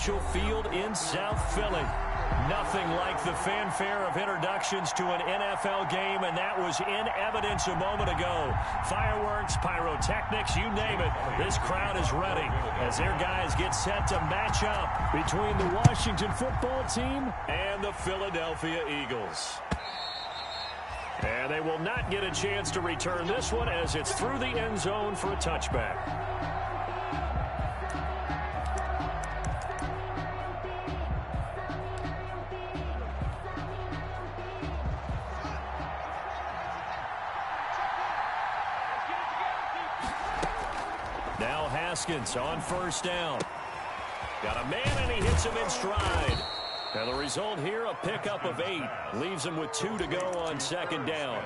Financial Field in South Philly. Nothing like the fanfare of introductions to an NFL game, and that was in evidence a moment ago. Fireworks, pyrotechnics, you name it. This crowd is ready as their guys get set to match up between the Washington football team and the Philadelphia Eagles. And they will not get a chance to return this one as it's through the end zone for a touchback. Now Haskins on first down. Got a man, and he hits him in stride. And the result here, a pickup of 8. Leaves him with 2 to go on second down.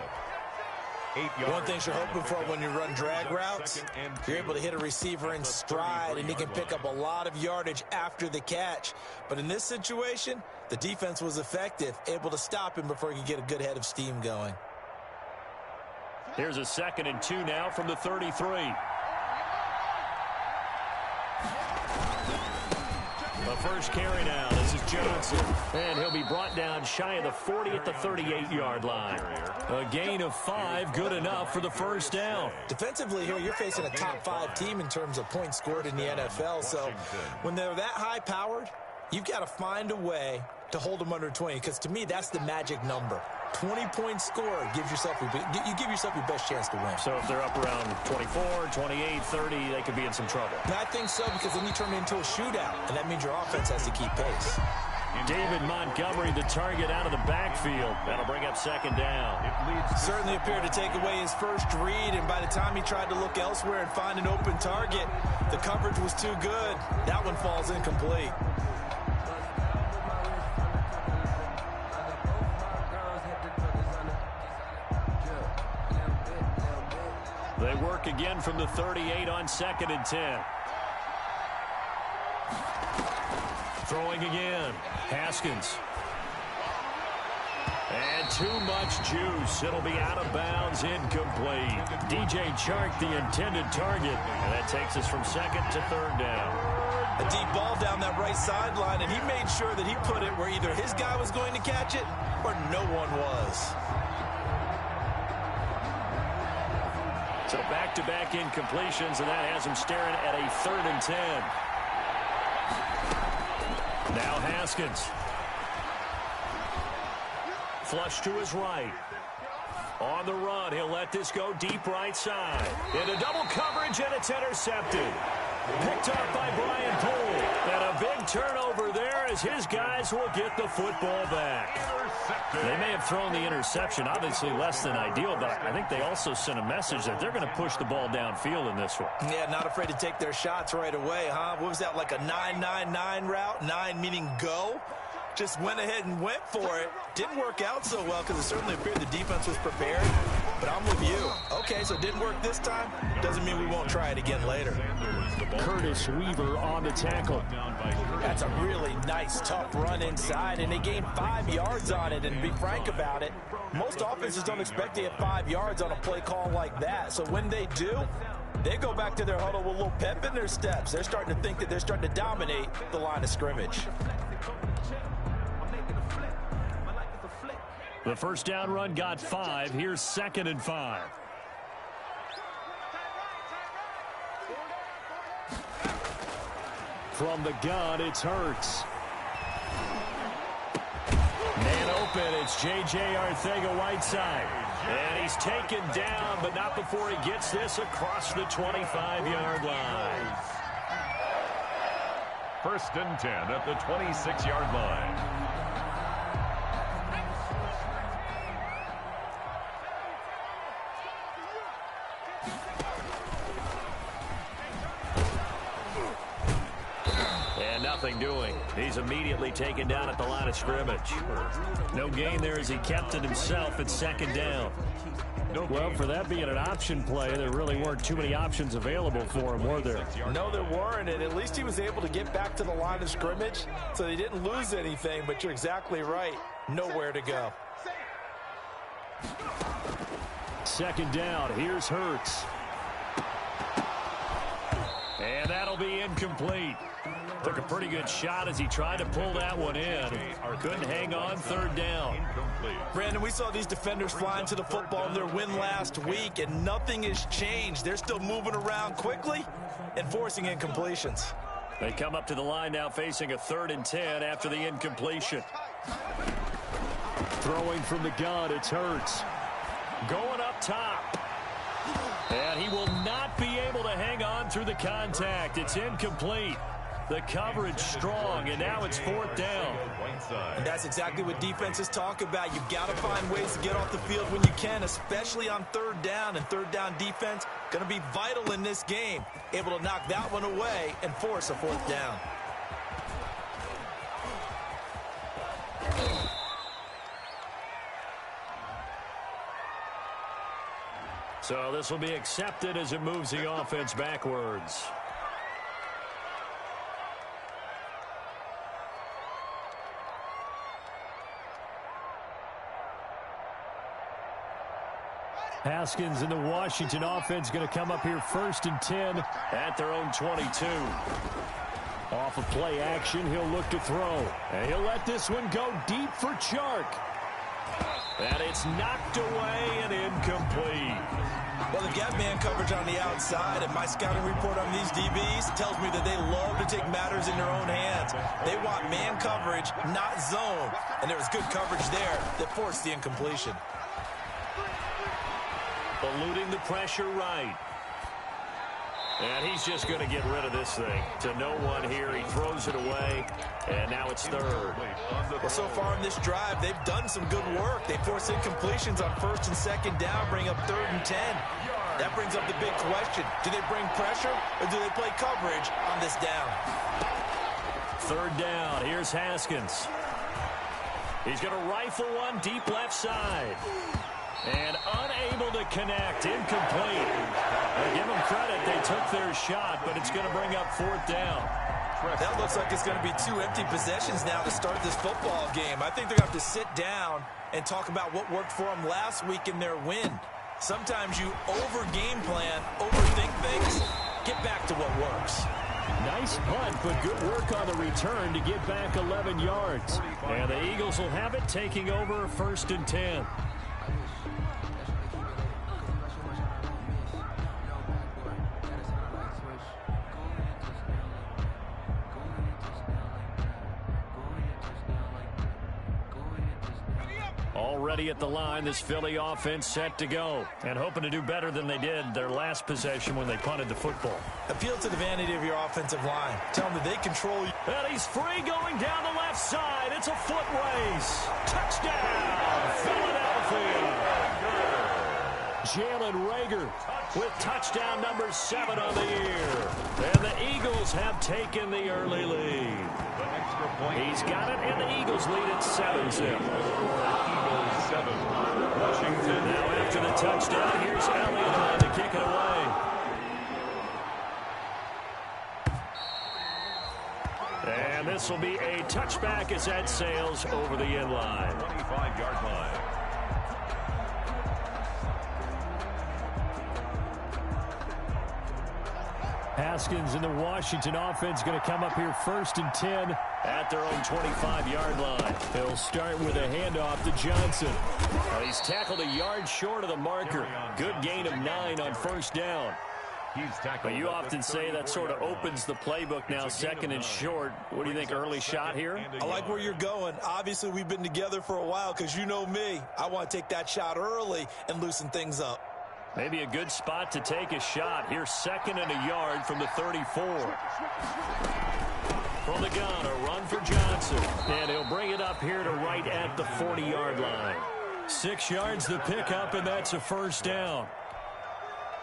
One thing you're hoping for when you run drag routes, you're able to hit a receiver in stride, and he can pick up a lot of yardage after the catch. But in this situation, the defense was effective, able to stop him before he could get a good head of steam going. Here's a 2nd and 2 now from the 33. The first carry now. This is Johnson. And he'll be brought down shy of the 40 at the 38-yard line. A gain of 5, good enough for the first down. Defensively here, you're facing a top-5 team in terms of points scored in the NFL. So when they're that high-powered, you've got to find a way to hold them under 20. Because to me, that's the magic number. 20 points scored gives yourself you give yourself your best chance to win. So if they're up around 24, 28, 30, they could be in some trouble. And I think so, because then you turn it into a shootout, and that means your offense has to keep pace. David Montgomery, the target out of the backfield. That'll bring up second down. Certainly appeared to take away his first read, and by the time he tried to look elsewhere and find an open target, the coverage was too good. That one falls incomplete. They work again from the 38 on 2nd and 10. Throwing again. Haskins. And too much juice. It'll be out of bounds, incomplete. DJ Chark, the intended target. And that takes us from 2nd to 3rd down. A deep ball down that right sideline, and he made sure that he put it where either his guy was going to catch it or no one was. So back-to-back incompletions, and that has him staring at a 3rd and 10. Now Haskins. Flush to his right. On the run, he'll let this go deep right side. Into double coverage, and it's intercepted. Picked up by Brian Poole. And a big turnover there as his guys will get the football back. They may have thrown the interception, obviously less than ideal, but I think they also sent a message that they're going to push the ball downfield in this one. Yeah, not afraid to take their shots right away, huh? What was that, like a 9-9-9 route? 9 meaning go? Just went ahead and went for it. Didn't work out so well because it certainly appeared the defense was prepared. But I'm with you. Okay, so it didn't work this time. Doesn't mean we won't try it again later. Curtis Weaver on the tackle. That's a really nice, tough run inside, and they gained 5 yards on it. And to be frank about it, most offenses don't expect to get 5 yards on a play call like that. So when they do, they go back to their huddle with a little pep in their steps. They're starting to think that they're starting to dominate the line of scrimmage. The first down run got 5. Here's 2nd and 5. From the gun, it's Hurts. Man open, it's J.J. Arcega-Whiteside. And he's taken down, but not before he gets this across the 25-yard line. 1st and 10 at the 26-yard line. Nothing doing. He's immediately taken down at the line of scrimmage. No gain there as he kept it himself at 2nd down. Well, for that being an option play, there really weren't too many options available for him, were there? No, there weren't, and at least he was able to get back to the line of scrimmage, so they didn't lose anything, but you're exactly right. Nowhere to go. 2nd down. Here's Hurts. And that'll be incomplete. Took a pretty good shot as he tried to pull that one in. Couldn't hang on third down. Brandon, we saw these defenders flying to the football in their win last week, and nothing has changed. They're still moving around quickly and forcing incompletions. They come up to the line now facing a 3rd and 10 after the incompletion. Throwing from the gun, it's Hurts. Going up top. And he will not be able to hang on through the contact. It's incomplete. The coverage strong, and now it's 4th down. And that's exactly what defenses talk about. You've got to find ways to get off the field when you can, especially on 3rd down. And 3rd down defense going to be vital in this game. Able to knock that one away and force a 4th down. So this will be accepted as it moves the offense backwards. Haskins and the Washington offense going to come up here 1st and 10 at their own 22. Off of play action, he'll look to throw. And he'll let this one go deep for Chark. And it's knocked away and incomplete. Well, they've got man coverage on the outside, and my scouting report on these DBs tells me that they love to take matters in their own hands. They want man coverage, not zone. And there was good coverage there that forced the incompletion. Eluding the pressure right. And he's just going to get rid of this thing. To no one here, he throws it away, and now it's 3rd. Well, so far in this drive, they've done some good work. They force incompletions on 1st and 2nd down, bring up 3rd and 10. That brings up the big question. Do they bring pressure, or do they play coverage on this down? 3rd down, here's Haskins. He's going to rifle one deep left side. And unable to connect, incomplete. Give them credit, they took their shot, but it's going to bring up 4th down. That looks like it's going to be 2 empty possessions now to start this football game. I think they're going to have to sit down and talk about what worked for them last week in their win. Sometimes you over-game plan, overthink things, get back to what works. Nice punt, but good work on the return to get back 11 yards. And the Eagles will have it, taking over 1st and 10. Already at the line, this Philly offense set to go. And hoping to do better than they did their last possession when they punted the football. Appeal to the vanity of your offensive line. Tell them that they control you. And he's free going down the left side. It's a foot race. Touchdown, Philadelphia. Jalen Reagor with touchdown number 7 on the year. And the Eagles have taken the early lead. He's got it, and the Eagles lead at 7-0. Washington. Now after the touchdown, here's Elliott on to kick it away. And this will be a touchback as that sails over the end line. 25-yard line. Haskins and the Washington offense going to come up here 1st and 10 at their own 25-yard line. They'll start with a handoff to Johnson. He's tackled a yard short of the marker. Good gain of 9 on 1st down. But you often say that sort of opens the playbook now, 2nd and short. What do you think, early shot here? I like where you're going. Obviously, we've been together for a while because you know me. I want to take that shot early and loosen things up. Maybe a good spot to take a shot. Here's 2nd and a yard from the 34. From the gun, a run for Johnson. And he'll bring it up here to right at the 40-yard line. 6 yards the pickup, and that's a 1st down.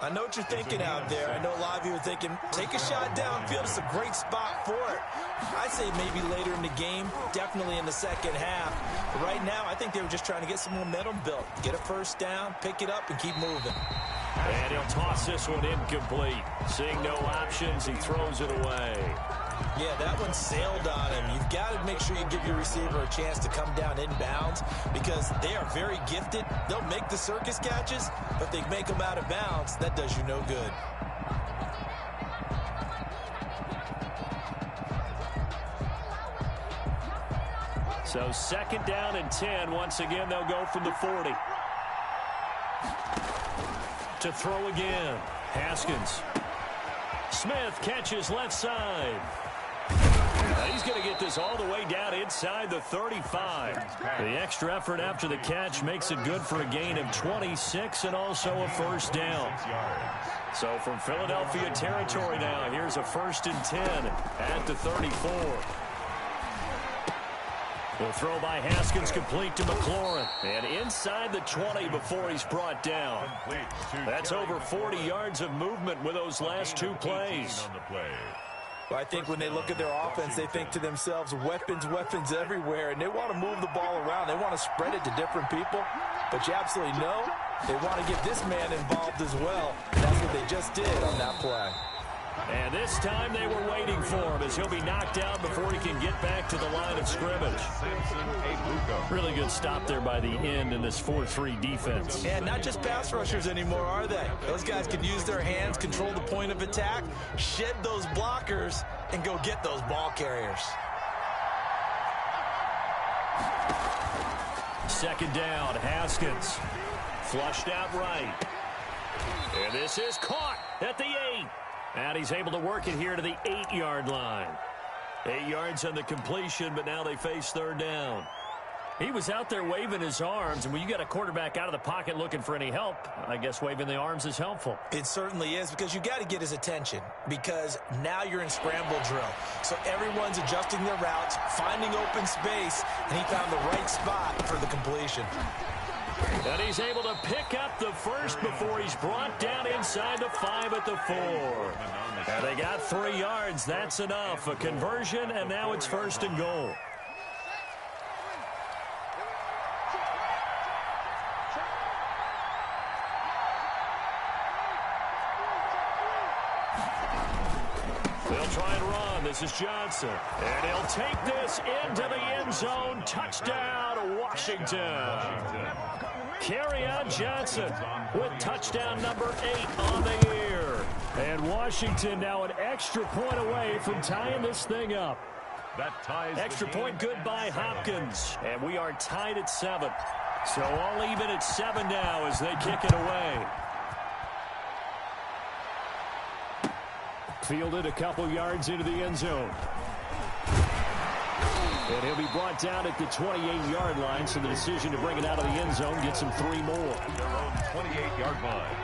I know what you're thinking out there. I know a lot of you are thinking, take a shot downfield. It's a great spot for it. I'd say maybe later in the game, definitely in the 2nd half. But right now, I think they were just trying to get some momentum built. Get a 1st down, pick it up, and keep moving. And he'll toss this one incomplete. Seeing no options, he throws it away. Yeah, that one sailed on him. You've got to make sure you give your receiver a chance to come down inbounds because they are very gifted. They'll make the circus catches, but they make them out of bounds. That does you no good. So 2nd down and 10. Once again, they'll go from the 40. To throw again. Haskins. Smith catches left side. He's going to get this all the way down inside the 35. The extra effort after the catch makes it good for a gain of 26 and also a 1st down. So from Philadelphia territory now, here's a 1st and 10 at the 34. The throw by Haskins complete to McLaurin. And inside the 20 before he's brought down. That's over 40 yards of movement with those last 2 plays. Well, I think when they look at their offense, they think to themselves, weapons, weapons everywhere, and they want to move the ball around. They want to spread it to different people, but you absolutely know they want to get this man involved as well. That's what they just did on that play. And this time they were waiting for him as he'll be knocked down before he can get back to the line of scrimmage. Really good stop there by the end in this 4-3 defense. And not just pass rushers anymore, are they? Those guys can use their hands, control the point of attack, shed those blockers, and go get those ball carriers. 2nd down, Haskins. Flushed out right. And this is caught at the 8. And he's able to work it here to the 8-yard line. 8 yards on the completion, but now they face 3rd down. He was out there waving his arms, and when you got a quarterback out of the pocket looking for any help, I guess waving the arms is helpful. It certainly is, because you got to get his attention, because now you're in scramble drill. So everyone's adjusting their routes, finding open space, and he found the right spot for the completion. And he's able to pick up the 1st before he's brought down inside the 5 at the 4. And they got 3 yards. That's enough. A conversion, and now it's 1st and goal. They'll try and run. This is Johnson. And he'll take this into the end zone. Touchdown, Washington. Kerryon Johnson with touchdown number 8 on the year. And Washington now an extra point away from tying this thing up. That ties extra point good by Hopkins. And we are tied at 7. So all even at 7 now as they kick it away. Fielded a couple yards into the end zone. And he'll be brought down at the 28-yard line, so the decision to bring it out of the end zone gets him 3 more. Their own 28-yard line.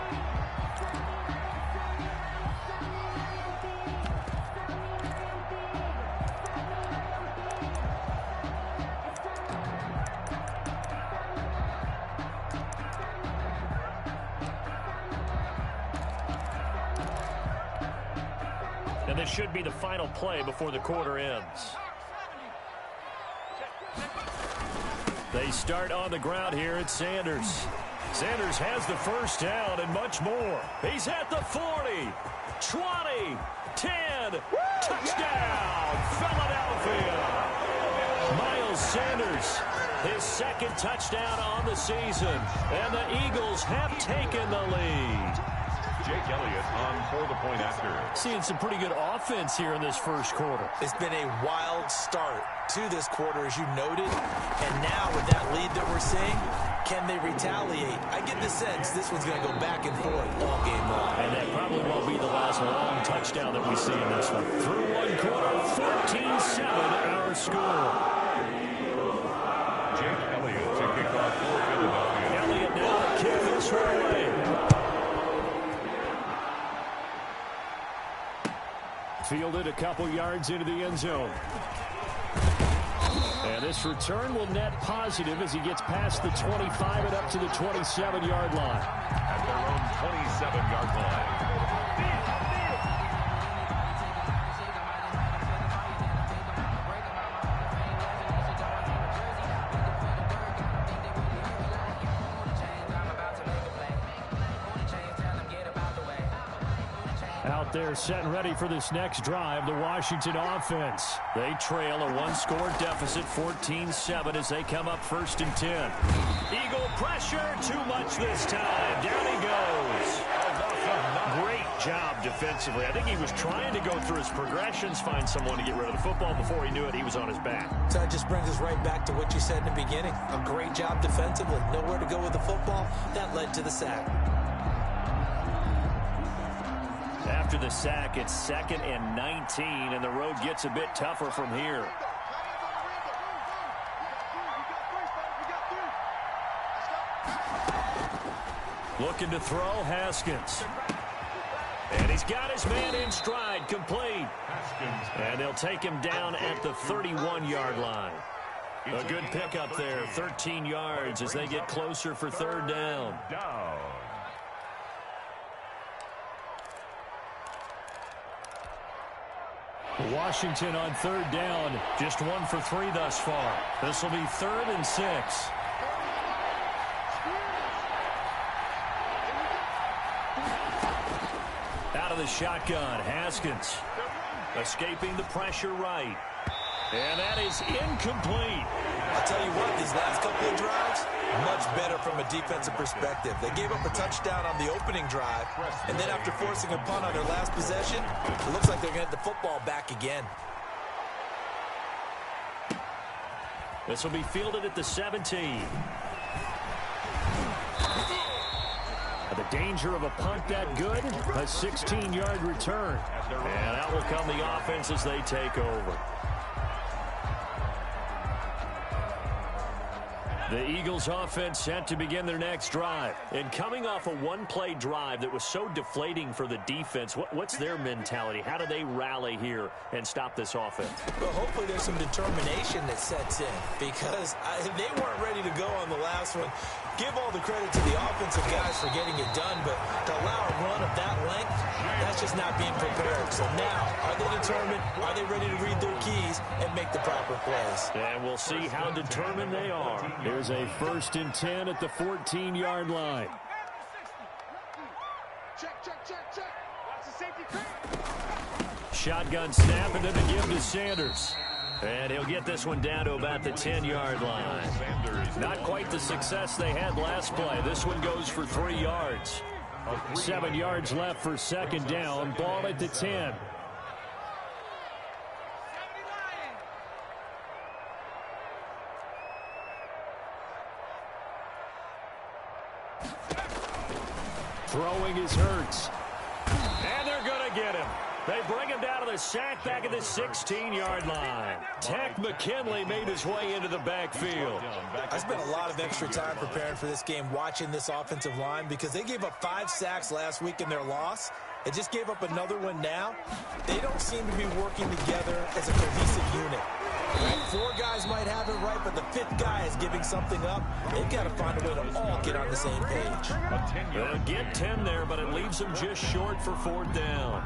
And this should be the final play before the quarter ends. They start on the ground here at Sanders. Sanders has the 1st down and much more. He's at the 40, 20, 10, touchdown, Philadelphia. Miles Sanders, his 2nd touchdown on the season, and the Eagles have taken the lead. Jake Elliott on for the point after. Seeing some pretty good offense here in this 1st quarter. It's been a wild start to this quarter, as you noted. And now with that lead that we're seeing, can they retaliate? I get the sense this one's going to go back and forth all game long. And that probably won't be the last long touchdown that we see in this one. Through 1 quarter, 14-7 our score. Jake Elliott to kick off for Philadelphia. Elliott now to kick this one away. Fielded a couple yards into the end zone. And this return will net positive as he gets past the 25 and up to the 27-yard line. At their own 27-yard line. Out there set and ready for this next drive, the Washington offense. They trail a 1-score deficit, 14-7 as they come up 1st and 10. Eagle pressure, too much this time. Down he goes. Great job defensively. I think he was trying to go through his progressions, find someone to get rid of the football. Before he knew it, he was on his back. So that just brings us right back to what you said in the beginning. A great job defensively. Nowhere to go with the football. That led to the sack. After the sack, it's 2nd and 19, and the road gets a bit tougher from here. Looking to throw, Haskins. And he's got his man in stride, complete. And they'll take him down at the 31-yard line. A good pickup there, 13 yards as they get closer for 3rd down. Washington on 3rd down, just 1 for 3 thus far. This will be 3rd and 6. Out of the shotgun, Haskins escaping the pressure right. And that is incomplete. I'll tell you what, these last couple of drives, much better from a defensive perspective. They gave up a touchdown on the opening drive, and then after forcing a punt on their last possession, it looks like they're going to get the football back again. This will be fielded at the 17. The danger of a punt that good, a 16-yard return. And out will come the offense as they take over. The Eagles offense set to begin their next drive. And coming off a one-play drive that was so deflating for the defense, what's their mentality? How do they rally here and stop this offense? Well, hopefully there's some determination that sets in because they weren't ready to go on the last one. Give all the credit to the offensive guys for getting it done, but to allow a run of that length, that's just not being prepared. So now, are they determined? Are they ready to read their keys and make the proper plays? And we'll see how determined they are. Here's a 1st and 10 at the 14-yard line. Check. Watch the safety creep. Shotgun snap and then the give to Sanders. And he'll get this one down to about the 10-yard line. Not quite the success they had last play. This one goes for 3 yards. 7 yards left for 2nd down. Ball at the 10. Throwing is Hurts. And they're going to get him. They bring him down to the sack back at the 16-yard line. Tech McKinley made his way into the backfield. I spent a lot of extra time preparing for this game watching this offensive line because they gave up 5 sacks last week in their loss. They just gave up another one now. They don't seem to be working together as a cohesive unit. Right? 4 guys might have it right, but the 5th guy is giving something up. They've got to find a way to all get on the same page. They'll get 10 there, but it leaves them just short for 4th down.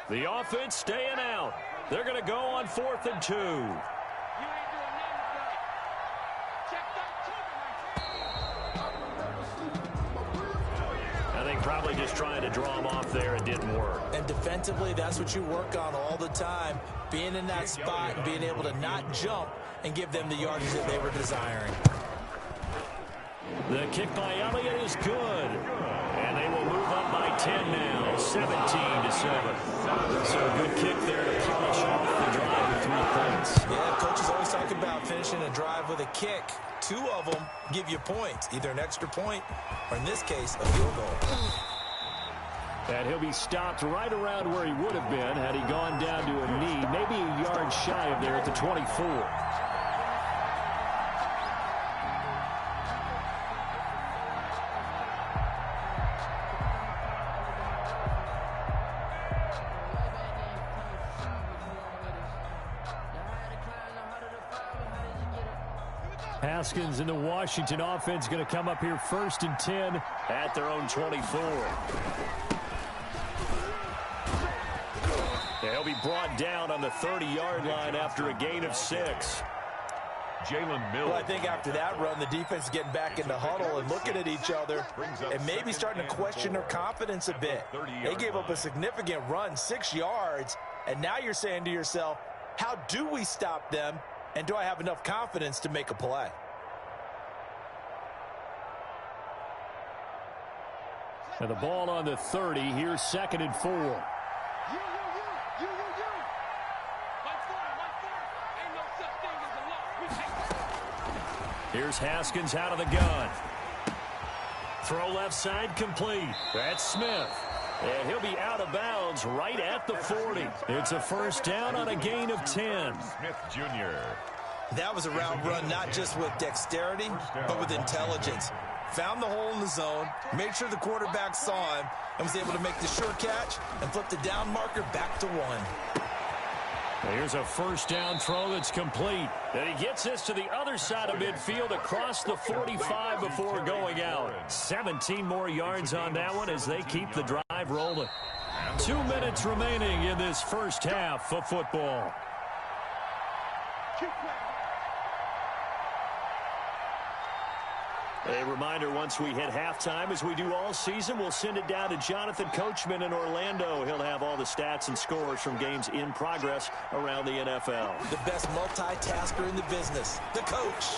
The offense staying out. They're going to go on 4th and 2. I think probably just trying to draw him off there. It didn't work. And defensively, that's what you work on all the time. Being in that spot and being able to not jump and give them the yardage that they were desiring. The kick by Elliott is good. And they will move up by 10 now, 17-7. So a good kick there to polish off the drive with 3 points. Yeah, coaches always talk about finishing a drive with a kick. 2 of them give you points, either an extra point or, in this case, a field goal. And he'll be stopped right around where he would have been had he gone down to a knee, maybe a yard shy of there at the 24. Haskins and the Washington offense going to come up here 1st and 10 at their own 24. They'll be brought down on the 30-yard line after a gain of 6. Jalen Mills. Well, I think after that run, the defense is getting back in the huddle and looking at each other and maybe starting to question their confidence a bit. They gave up a significant run, 6 yards, and now you're saying to yourself, how do we stop them, and do I have enough confidence to make a play? And the ball on the 30. Here's 2nd and 4. You. Like 40. Ain't no such thing as a loss. We take it. Here's Haskins out of the gun. Throw left side complete. That's Smith. And he'll be out of bounds right at the 40. It's a first down on a gain of 10. Smith Jr. That was a route run not just with dexterity, but with intelligence. Found the hole in the zone, made sure the quarterback saw him, and was able to make the short catch and flip the down marker back to 1. Here's a first down throw that's complete. And he gets this to the other side of midfield across the 45 before going out. 17 more yards on that one as they keep the drive rolling. 2 minutes remaining in this first half of football. A reminder, once we hit halftime, as we do all season, we'll send it down to Jonathan Coachman in Orlando. He'll have all the stats and scores from games in progress around the NFL. The best multitasker in the business, the coach.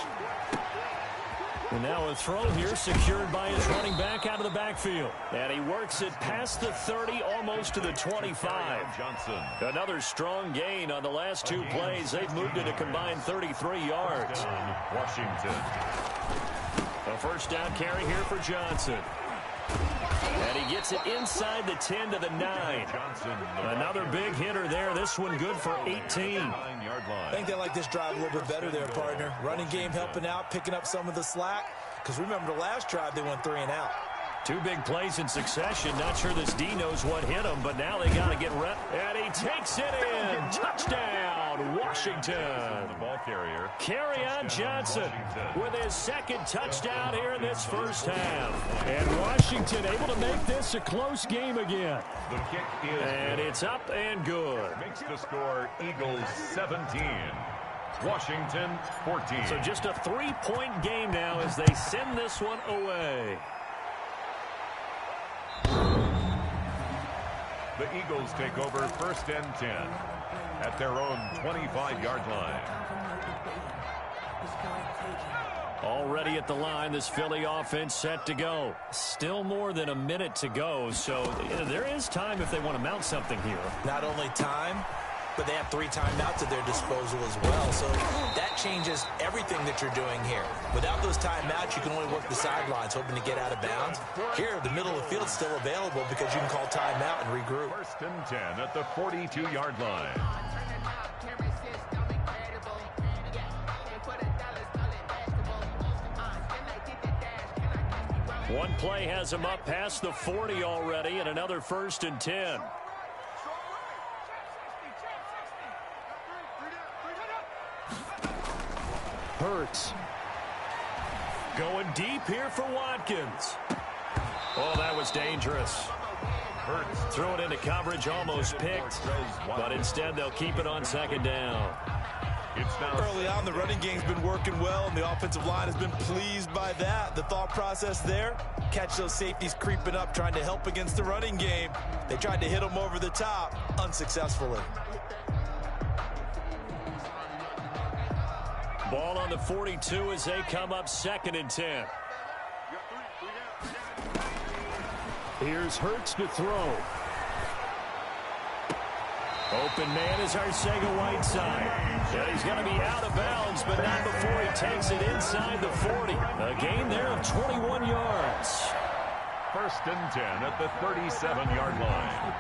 And now a throw here secured by his running back out of the backfield. And he works it past the 30, almost to the 25. Johnson. Another strong gain on the last 2 plays. They've moved it a combined 33 yards. Washington. A first down carry here for Johnson. And he gets it inside the 10 to the 9. Another big hitter there. This one good for 18. I think they like this drive a little bit better there, partner. Running game helping out, picking up some of the slack. Because remember the last drive, they went 3 and out. 2 big plays in succession. Not sure this D knows what hit him, but now they got to get rep. And he takes it in. Touchdown, Washington. The ball carrier. Kerryon Johnson with his 2nd touchdown here in this first half. And Washington able to make this a close game again. The kick is And it's up and good. makes the score Eagles 17. Washington 14. So just a 3-point game now as they send this one away. The Eagles take over 1st and 10 at their own 25-yard line. Already at the line, this Philly offense set to go. Still more than a minute to go, so there is time if they want to mount something here. Not only time, but they have 3 timeouts at their disposal as well. So that changes everything that you're doing here. Without those timeouts, you can only work the sidelines, hoping to get out of bounds. Here, the middle of the field's still available because you can call timeout and regroup. 1st and 10 at the 42-yard line. One play has him up past the 40 already, and another 1st and 10. Hurts. Going deep here for Watkins. Oh, that was dangerous. Hurts threw it into coverage, almost picked, but instead they'll keep it on 2nd down. Early on, the running game's been working well, and the offensive line has been pleased by that. The thought process there, catch those safeties creeping up, trying to help against the running game. They tried to hit them over the top, unsuccessfully. Ball on the 42 as they come up 2nd and 10. Here's Hurts to throw. Open man is Arcega-Whiteside. And he's going to be out of bounds, but not before he takes it inside the 40. A gain there of 21 yards. 1st and 10 at the 37-yard line.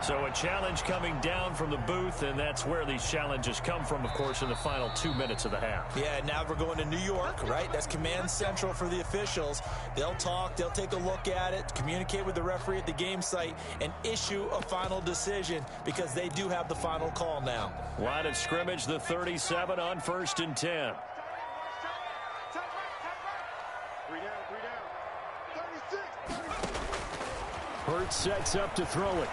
So a challenge coming down from the booth, and that's where these challenges come from, of course, in the final 2 minutes of the half. Yeah, now we're going to New York, right? That's command central for the officials. They'll talk, they'll take a look at it, communicate with the referee at the game site, and issue a final decision because they do have the final call now. Line of scrimmage, the 37 on 1st and 10. 3 down. 30 Hurts sets up to throw it.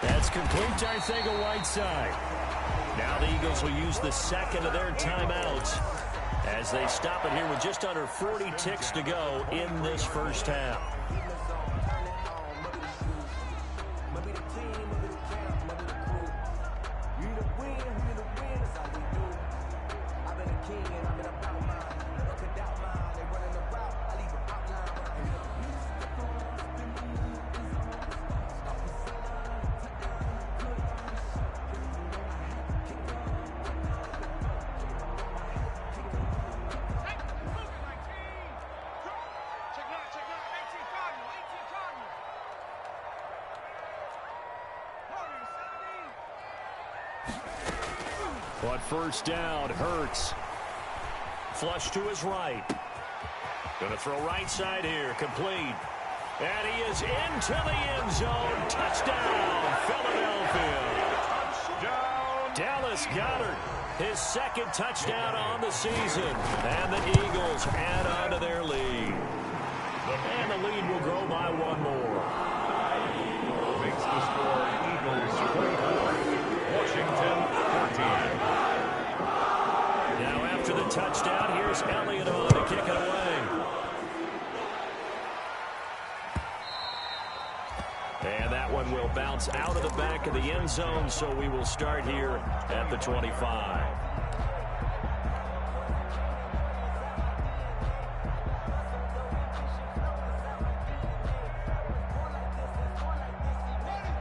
That's complete to Arcega-Whiteside. Now the Eagles will use the second of their timeouts as they stop it here with just under 40 ticks to go in this first half. On first down, Hurts. Flush to his right. Going to throw right side here, complete. And he is into the end zone. Touchdown, Philadelphia. Dallas Goedert, his second touchdown on the season. And the Eagles add on to their lead. And the lead will grow by one more. Makes the score Eagles 24, Washington 14. Now after the touchdown, here's Elliott on to kick it away. And that one will bounce out of the back of the end zone, so we will start here at the 25.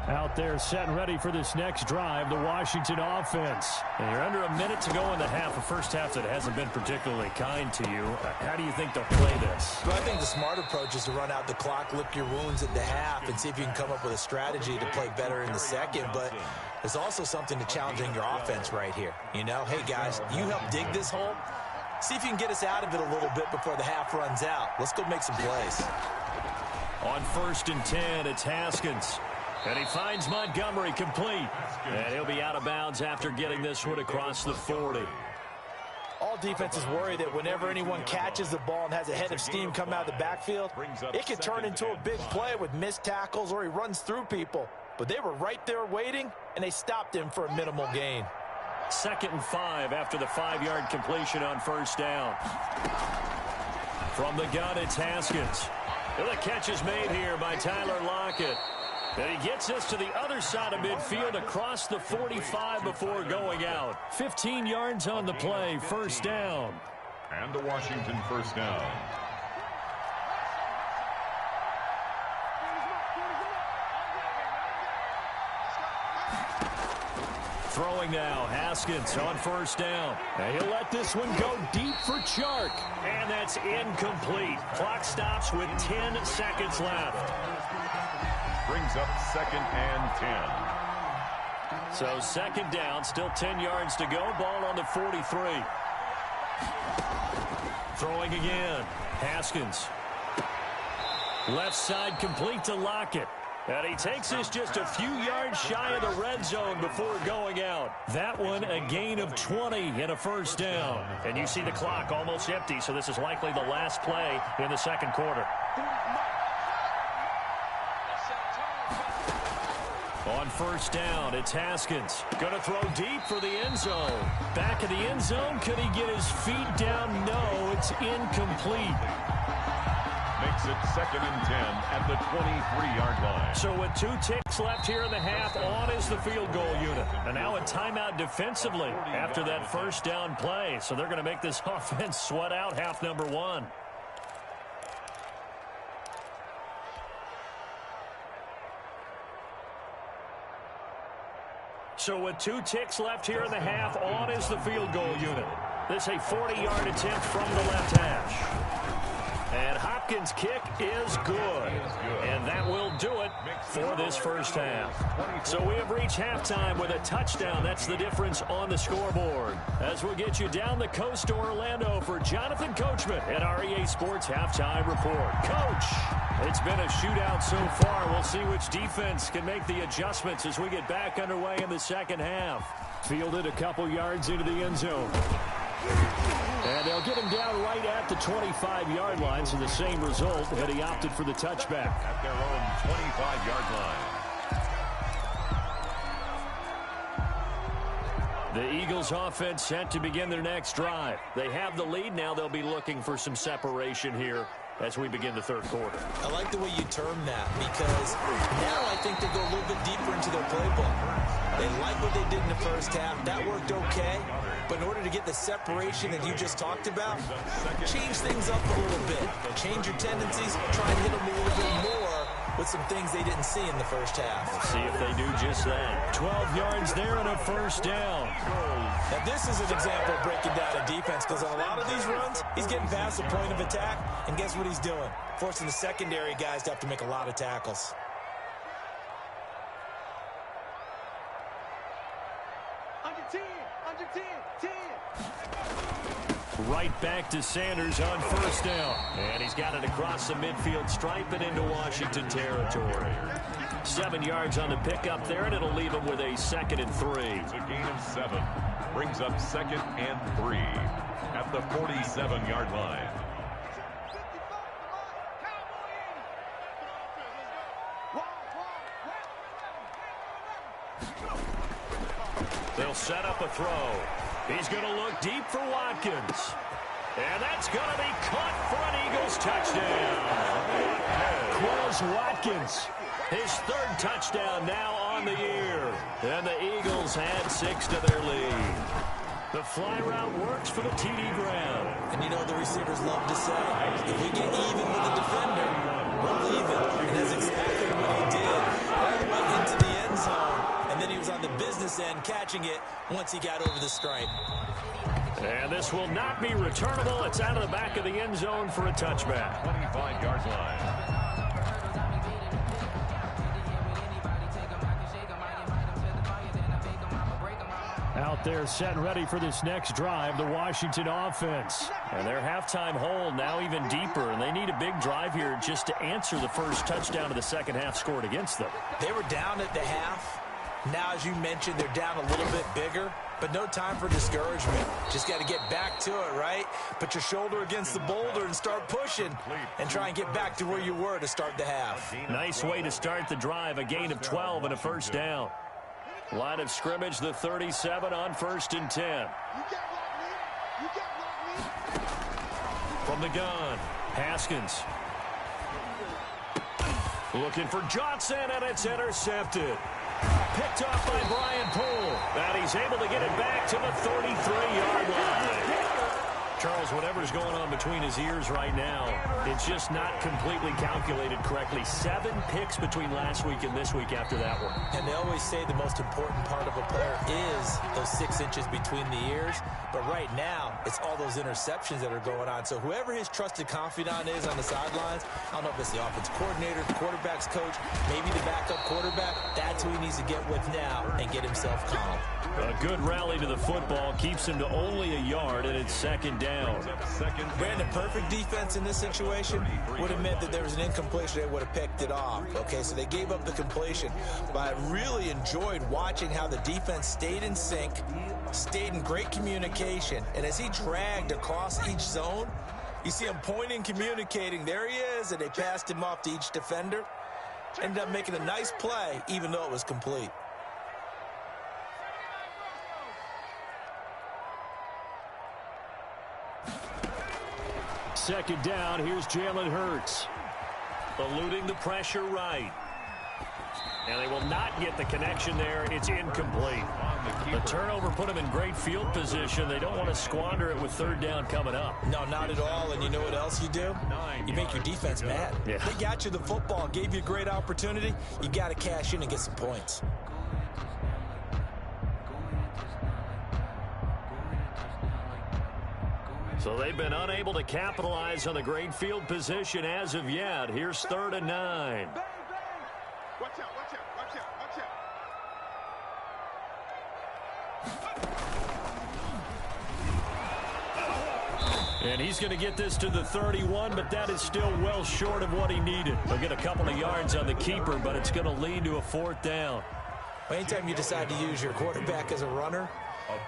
Out there set and ready for this next drive, the Washington offense. And you're under a minute to go in the half, a first half that hasn't been particularly kind to you. How do you think they'll play this? Well, I think the smart approach is to run out the clock, lick your wounds at the half, and see if you can come up with a strategy to play better in the second. But there's also something to challenging your offense right here. You know, hey, guys, you help dig this hole. See if you can get us out of it a little bit before the half runs out. Let's go make some plays. On 1st and 10, it's Haskins. And he finds Montgomery complete. And he'll be out of bounds after getting this one across the 40. All defenses worry that whenever anyone catches the ball and has a head of steam come out of the backfield, it can turn into a big play with missed tackles or he runs through people. But they were right there waiting, and they stopped him for a minimal gain. 2nd and 5 after the 5-yard completion on first down. From the gun, it's Haskins. The catch is made here by Tyler Lockett. And he gets us to the other side of midfield across the 45 before going out. 15 yards on the play, first down. And the Washington first down. Throwing now, Haskins on first down. And he'll let this one go deep for Chark. And that's incomplete. Clock stops with 10 seconds left. Brings up 2nd and 10. So 2nd down, still 10 yards to go. Ball on the 43. Throwing again. Haskins. Left side complete to Lockett. And he takes us just a few yards shy of the red zone before going out. That one a gain of 20 in a first down. And you see the clock almost empty, so this is likely the last play in the second quarter. On first down, it's Haskins. Going to throw deep for the end zone. Back of the end zone. Could he get his feet down? No, it's incomplete. Makes it 2nd and 10 at the 23-yard line. So with 2 ticks left here in the half, on is the field goal unit. And now a timeout defensively after that first down play. So they're going to make this offense sweat out half number 1. So with 2 ticks left here in the half, on is the field goal unit. This is a 40-yard attempt from the left hash. And Hopkins' kick is good. And that will do it for this first half. So we have reached halftime with a touchdown. That's the difference on the scoreboard. As we'll get you down the coast to Orlando for Jonathan Coachman at our EA Sports Halftime Report. Coach, it's been a shootout so far. We'll see which defense can make the adjustments as we get back underway in the second half. Fielded a couple yards into the end zone. And they'll get him down right at the 25-yard line, so the same result, and he opted for the touchback. At their own 25-yard line. The Eagles offense set to begin their next drive. They have the lead. Now they'll be looking for some separation here as we begin the third quarter. I like the way you term that, because now I think they go a little bit deeper into their playbook. They like what they did in the first half. That worked okay. But in order to get the separation that you just talked about, change things up a little bit. Change your tendencies. Try and hit them a little bit more with some things they didn't see in the first half. Let's see if they do just that. 12 yards there and a first down. Now this is an example of breaking down a defense, because on a lot of these runs, he's getting past the point of attack, and guess what he's doing? Forcing the secondary guys to have to make a lot of tackles. Under 10, 10. Right back to Sanders on first down. And he's got it across the midfield stripe and into Washington territory. 7 yards on the pickup there, and it'll leave him with a 2nd and 3. It's a gain of 7. Brings up 2nd and 3 at the 47-yard line. They'll set up a throw. He's going to look deep for Watkins. And that's going to be caught for an Eagles touchdown. Quez Watkins, his 3rd touchdown now on the year. And the Eagles add 6 to their lead. The fly route works for the TD ground. And you know the receivers love to say, if we get even with the defender, we'll leave it. And that's exactly what he did. All the way into the end zone. And then he was on the business end catching it once he got over the stripe. And this will not be returnable. It's out of the back of the end zone for a touchback. 25-yard line. Out there set and ready for this next drive, the Washington offense. And their halftime hold now even deeper, and they need a big drive here just to answer the first touchdown of the second half scored against them. They were down at the half. Now, as you mentioned, they're down a little bit bigger, but no time for discouragement. Just got to get back to it, right? Put your shoulder against the boulder and start pushing and try and get back to where you were to start the half. Nice way to start the drive, a gain of 12 and a first down. Line of scrimmage, the 37 on 1st and 10. From the gun, Haskins. Looking for Johnson, and it's intercepted. Picked off by Brian Poole. And he's able to get it back to the 33-yard line. Charles, whatever's going on between his ears right now, it's just not completely calculated correctly. 7 picks between last week and this week after that one. And they always say the most important part of a player is those 6 inches between the ears. But right now, it's all those interceptions that are going on. So whoever his trusted confidant is on the sidelines, I don't know if it's the offensive coordinator, the quarterback's coach, maybe the backup quarterback, that's who he needs to get with now and get himself calm. A good rally to the football keeps him to only a yard, and it's 2nd down. Brandon, perfect defense in this situation would have meant that there was an incompletion. They would have picked it off. Okay, so they gave up the completion. But I really enjoyed watching how the defense stayed in sync, stayed in great communication. And as he dragged across each zone, you see him pointing, communicating. There he is, and they passed him off to each defender. Ended up making a nice play, even though it was complete. Second down, here's Jalen Hurts. Eluding the pressure right. And they will not get the connection there. It's incomplete. The turnover put them in great field position. They don't want to squander it with 3rd down coming up. No, not at all. And you know what else you do? You make your defense mad. Yeah. They got you the football, gave you a great opportunity. You got to cash in and get some points. So they've been unable to capitalize on the great field position as of yet. Here's 3rd and 9. Watch out, watch out, watch out, watch out. And he's going to get this to the 31, but that is still well short of what he needed. He'll get a couple of yards on the keeper, but it's going to lead to a 4th down. Anytime you decide to use your quarterback as a runner,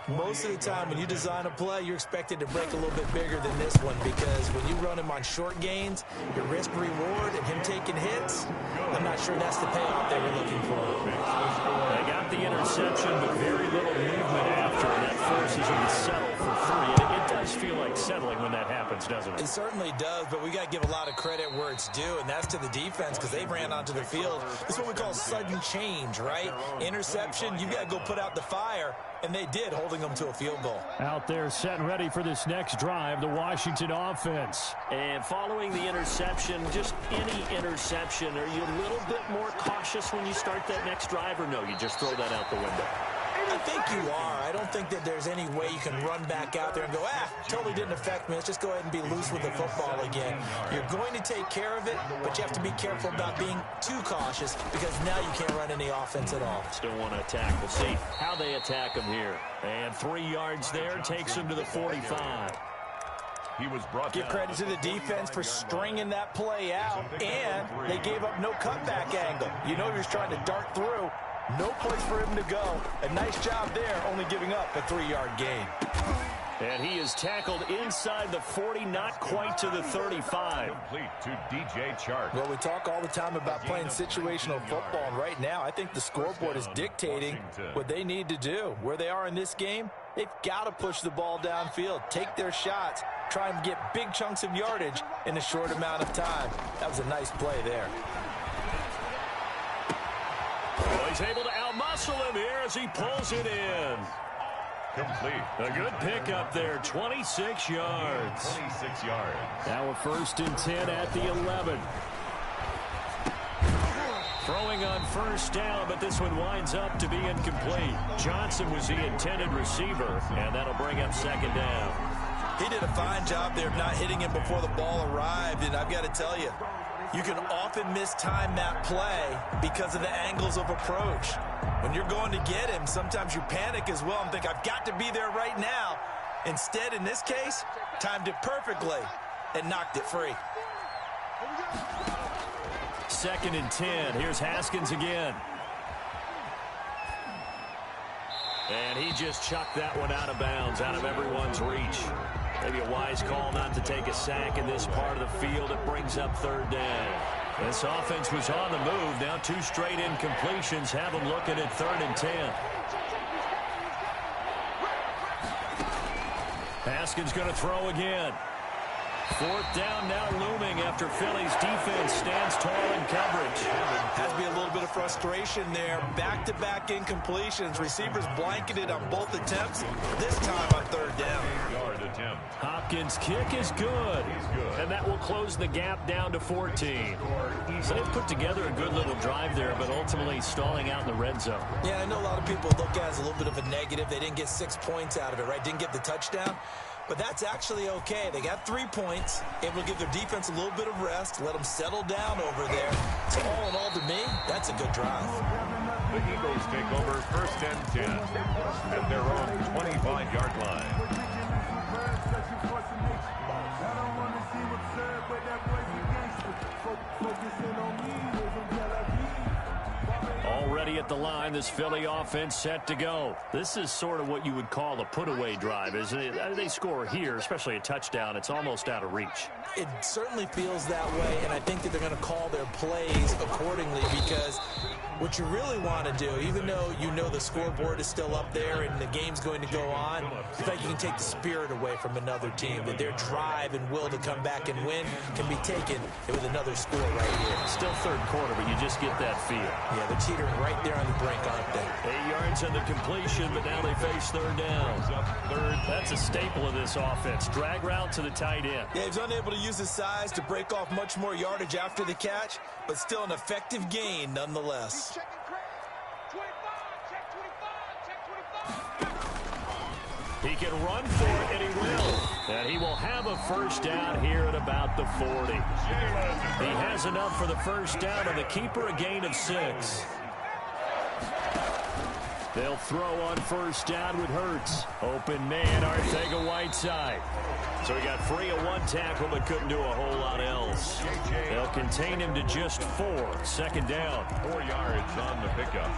Most of the time when you design a play, you're expected to break a little bit bigger than this one because when you run him on short gains, your risk-reward and him taking hits, I'm not sure that's the payoff they were looking for. They got the interception, but very little movement after, and that forces them to settle for 3. And it does feel like settling when that happens, doesn't it? It certainly does, but we got to give a lot of credit where it's due, and that's to the defense because they ran onto the field. This is what we call sudden change, right? Interception, you got to go put out the fire, and they did, holding them to a field goal. Out there set and ready for this next drive, the Washington offense. And following the interception, just any interception, are you a little bit more cautious when you start that next drive, or no, you just throw that out the window? I think you are. I don't think that there's any way you can run back out there and go, totally didn't affect me. Let's just go ahead and be loose with the football again. You're going to take care of it, but you have to be careful about being too cautious because now you can't run any offense at all. Still want to attack. We'll see how they attack him here. And 3 yards there takes him to the 45. He was brought Give credit to the defense for stringing that play out, and they gave up no cutback angle. You know he was trying to dart through. No place for him to go. A nice job there, only giving up a 3-yard gain. And he is tackled inside the 40, not quite to the 35. Complete to DJ Chark. Well, we talk all the time about playing situational football, and right now I think the scoreboard is dictating what they need to do. Where they are in this game, they've got to push the ball downfield, take their shots, try and get big chunks of yardage in a short amount of time. That was a nice play there. Well, he's able to outmuscle him here as he pulls it in. Complete. A good pickup there, 26 yards. 26 yards. Now a 1st and 10 at the 11. Throwing on 1st down, but this one winds up to be incomplete. Johnson was the intended receiver, and that'll bring up 2nd down. He did a fine job there of not hitting him before the ball arrived, and I've got to tell you, you can often mistime that play because of the angles of approach. When you're going to get him, sometimes you panic as well and think, I've got to be there right now. Instead, in this case, timed it perfectly and knocked it free. 2nd and 10. Here's Haskins again. And he just chucked that one out of bounds, out of everyone's reach. Maybe a wise call not to take a sack in this part of the field. It brings up 3rd down. This offense was on the move. Now 2 straight incompletions have them looking at 3rd and 10. Haskins going to throw again. 4th down now looming after Philly's defense stands tall in coverage. Has to be a little bit of frustration there. Back-to-back incompletions. Receivers blanketed on both attempts. This time on 3rd down. 8-yard attempt. Hopkins' kick is good. And that will close the gap down to 14. So they've put together a good little drive there, but ultimately stalling out in the red zone. Yeah, I know a lot of people look at it as a little bit of a negative. They didn't get 6 points out of it, right? Didn't get the touchdown. But that's actually okay. They got 3 points, able to give their defense a little bit of rest, let them settle down over there. So all in all, to me, that's a good drive. The Eagles take over 1st and 10 at their own 25-yard line. Already at the line, this Philly offense set to go. This is sort of what you would call a put-away drive, isn't it? They score here, especially a touchdown. It's almost out of reach. It certainly feels that way, and I think that they're going to call their plays accordingly because what you really want to do, even though you know the scoreboard is still up there and the game's going to go on, it's like you can take the spirit away from another team, that their drive and will to come back and win can be taken with another score right here. Still 3rd quarter, but you just get that feel. Yeah, they're teetering right there on the brink, aren't they? 8 yards on the completion, but now they face 3rd down. That's a staple of this offense. Drag route to the tight end. Yeah, he's unable to use his size to break off much more yardage after the catch, but still an effective gain nonetheless. Check it, 25, check 25. He can run for it, and he will. And he will have a 1st down here at about the 40. He has enough for the 1st down, and the keeper a gain of 6. They'll throw on 1st down with Hurts. Open man, Arcega-Whiteside. So he got free of 1 tackle, but couldn't do a whole lot else. They'll contain him to just 4. 2nd down. 4 yards on the pickup.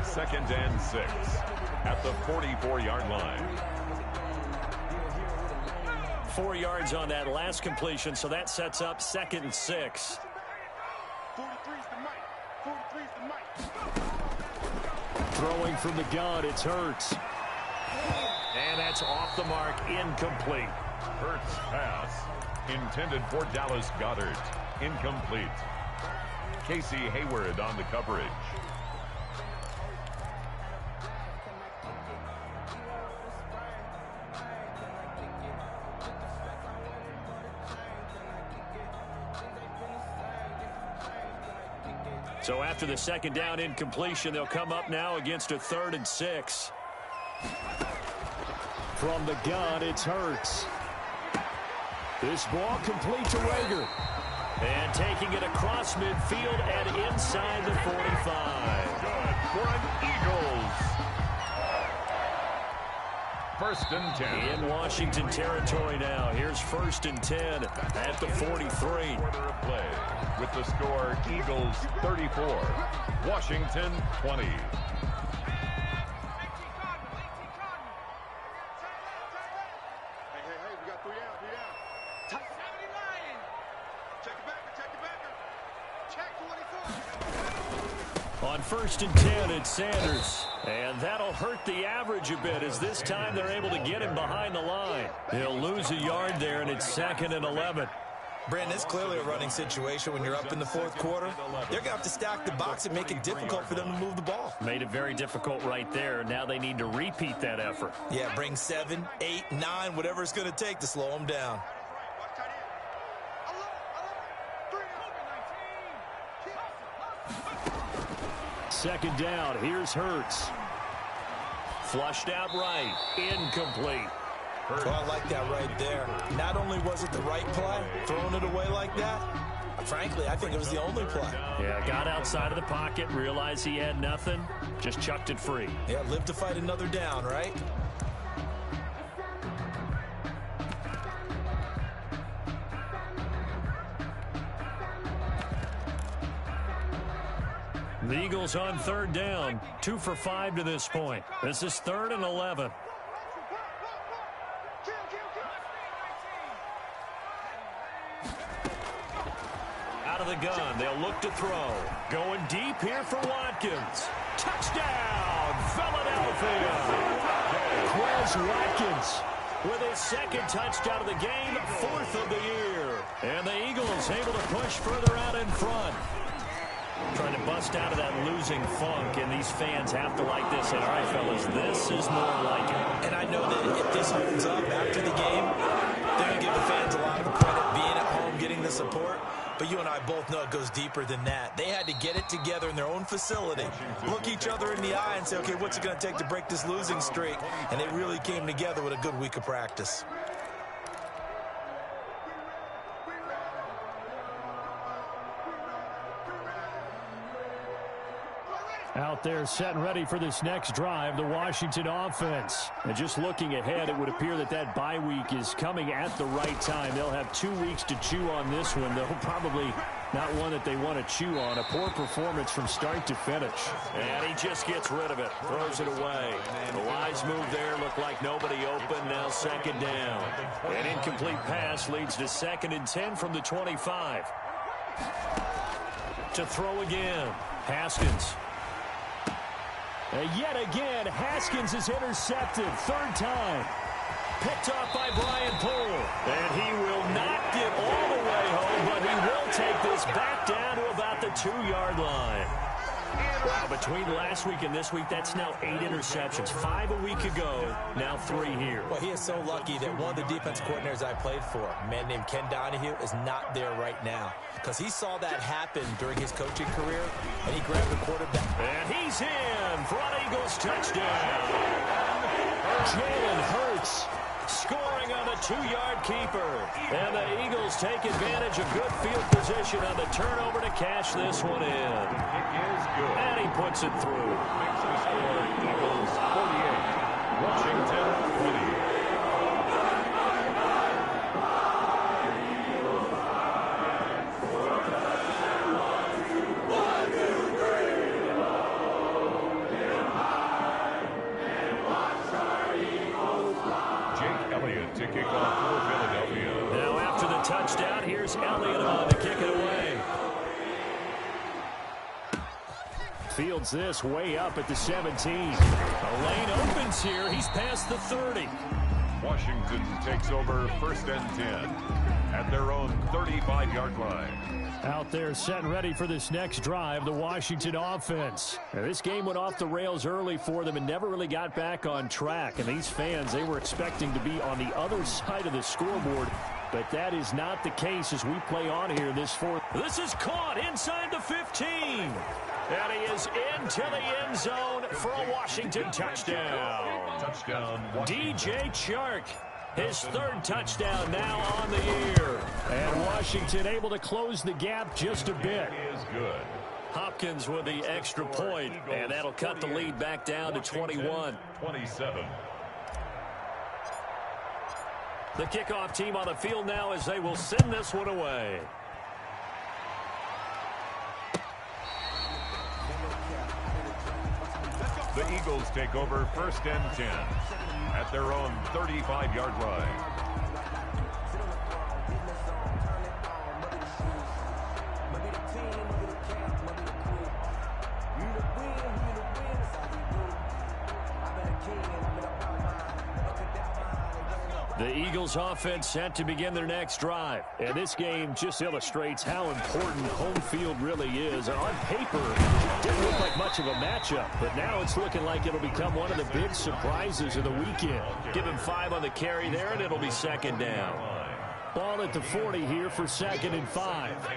2nd and 6. at the 44-yard line. 4 yards on that last completion, so that sets up 2nd and 6. 43's the mic. 43's the mic. Throwing from the gun, it's Hurts. And that's off the mark, incomplete. Hurts pass intended for Dallas Goedert. Incomplete. Casey Hayward on the coverage. So after the 2nd down incompletion, they'll come up now against a 3rd and 6. From the gun, it's Hurts. This ball complete to Rager. And taking it across midfield and inside the 45. Good for an Eagles. 1st and 10. In Washington territory now. Here's 1st and 10 at the 43. Quarter of play with the score Eagles 34, Washington 20. We got 3 down, 3 down. Check it back, check it back. Check 24. On 1st and 10, it's Sanders. And that'll hurt the average a bit as this time they're able to get him behind the line. He'll lose a yard there, and it's 2nd and 11. Brandon, it's clearly a running situation when you're up in the 4th quarter. They're going to have to stack the box and make it difficult for them to move the ball. Made it very difficult right there. Now they need to repeat that effort. Yeah, bring 7, 8, 9, whatever it's going to take to slow them down. Second down, here's Hurts. Flushed out right, incomplete. Well, I like that right there. Not only was it the right play, throwing it away like that, frankly, I think it was the only play. Yeah, got outside of the pocket, realized he had nothing, just chucked it free. Yeah, live to fight another down, right? The Eagles on 3rd down, 2 for 5 to this point. This is 3rd and 11. Out of the gun, they'll look to throw. Going deep here for Watkins. Touchdown, Philadelphia. Quez Watkins with his 2nd touchdown of the game, 4th of the year. And the Eagles able to push further out in front. Trying to bust out of that losing funk, and these fans have to like this. And all right, fellas, this is more like it. And I know that if this holds up after the game, they're going to give the fans a lot of credit being at home, getting the support. But you and I both know it goes deeper than that. They had to get it together in their own facility, look each other in the eye and say, okay, what's it going to take to break this losing streak? And they really came together with a good week of practice. Out there set and ready for this next drive, the Washington offense. And just looking ahead, it would appear that that bye week is coming at the right time. They'll have 2 weeks to chew on this one, though probably not one that they want to chew on. A poor performance from start to finish. And he just gets rid of it, throws it away. The wise move there, looked like nobody open, now 2nd down. An incomplete pass leads to 2nd and 10 from the 25. To throw again, Haskins. Yet again, Haskins is intercepted. 3rd time. Picked off by Brian Poole. And he will not get all the way home, but he will take this back down to about the 2-yard line. Wow, between last week and this week, that's now 8 interceptions. 5 a week ago, now 3 here. Well, he is so lucky that one of the defense coordinators I played for, a man named Ken Donahue, is not there right now. Because he saw that happen during his coaching career, and he grabbed the quarterback. And he's in for an Eagles touchdown. Jalen Hurts scoring on the 2-yard keeper. And the Eagles take advantage of good field position on the turnover to cash this one in. It is good. And he puts it through. Makes the score Eagles 48, Washington 20. Elliott to kick off for Philadelphia. Now after the touchdown, here's Elliott on to kick it away. Fields this way up at the 17. A lane opens here. He's past the 30. Washington takes over 1st and 10 at their own 35-yard line. Out there set and ready for this next drive, the Washington offense. Now, this game went off the rails early for them and never really got back on track. And these fans, they were expecting to be on the other side of the scoreboard. But that is not the case as we play on here this fourth. This is caught inside the 15. And he is into the end zone for a Washington touchdown. Touchdown, DJ Chark. His 3rd touchdown now on the year. And Washington able to close the gap just a bit. Is good. Hopkins with the extra point, and that'll cut the lead back down to 21. 27. The kickoff team on the field now as they will send this one away. The Eagles take over 1st and 10 at their own 35-yard line. The Eagles offense set to begin their next drive. And this game just illustrates how important home field really is. And on paper, it didn't look like much of a matchup. But now it's looking like it'll become one of the big surprises of the weekend. Give him 5 on the carry there, and it'll be 2nd down. Ball at the 40 here for 2nd and 5.